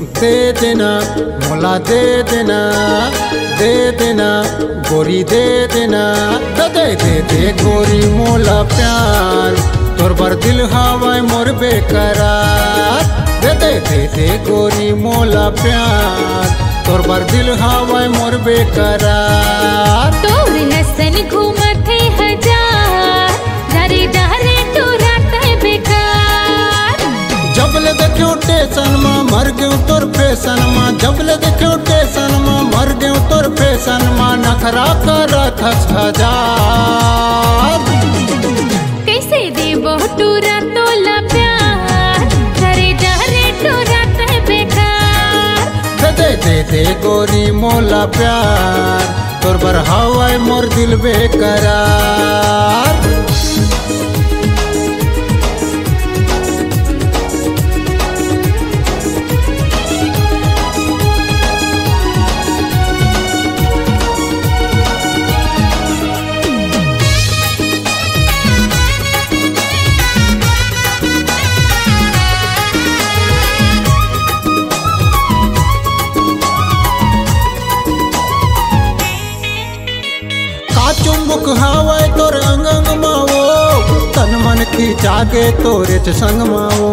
दे देना मोला दे देना, दे देना गोरी दे देना, दे दे दे गोरी मोला प्यार, तोर बर दिल हवाय मोर बेकरार, दे दे दे दे गोरी मोला प्यार, तोर बर दिल हवाय मोर बेकरार। तोर हसन घूमत है हजार, जारे जारे तू रात है बेकार। जबले देखियो टेशन मा मर गयो तोर फैशन मा, जबले देखियो टेशन मा मर गयो तोर फैशन मा, नखरा करत हजार। कैसे देबो टूरा तोला प्यार, जारे जारे तू रात है बेकार। दे दे दे गोरी मोला प्यार, तोर बर हवाय मोर दिल बेकरार। चुम्बुक हवाय तोर अंग अंग मावो, तन मन खींचा के तोरे च संग मावो।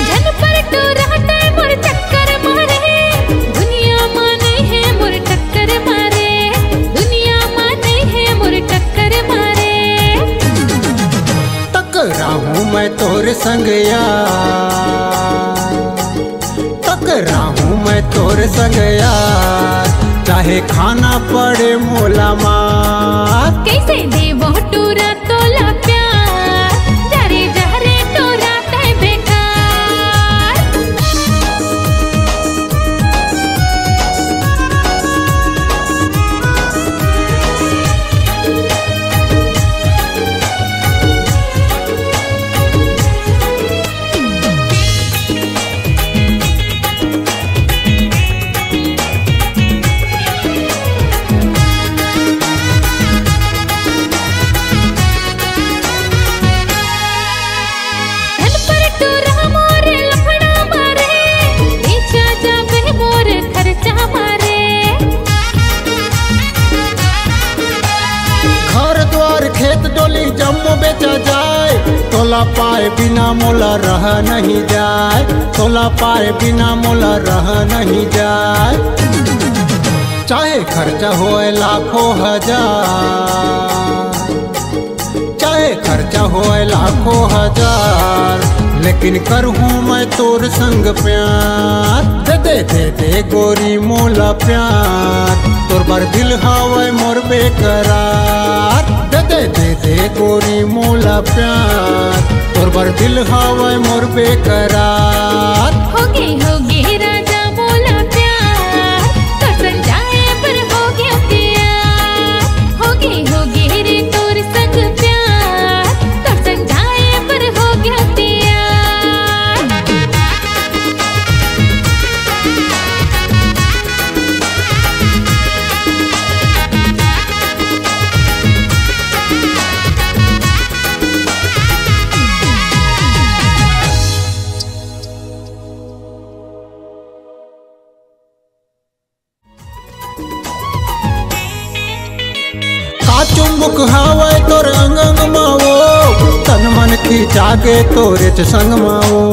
जन पर तू रहता है मोर चक्कर मारे, दुनिया माने है मोर टक्कर मारे, दुनिया माने है मोर टक्कर मारे। टकरा हूँ मैं तोरे संग यार, टकरा हूँ मैं तोरे संग यार, चाहे खाना पड़े मोला मार। कैसे देबो टूरा तोला प्यार, जारे जारे तो रात है बेकार। जम्मू बेचा जाए, तोला पाए बिना मोला रह नहीं जाए, तोला पाए बिना मोला रह नहीं जाए। चाहे खर्चा होए लाखों हजार, चाहे खर्चा होए लाखों हजार, लेकिन करहूँ मैं तोर संग प्यार। दे दे दे दे गोरी मोला प्यार, तोर बर दिल हवाय मोर बेकरार। दे दे दे दे गोरी मोला प्यार, तोर बर दिल हवाय मोर बेकरार। होगे राजा मोला प्यार, तो समझाए पर होगे प्यार। होगे रे तोर संग प्यार, तो समझाए पर होगे प्यार। चुम्बुक हवाय तोर अंग अंग मावो, तन मन खींचा के तोरे च संग मावो।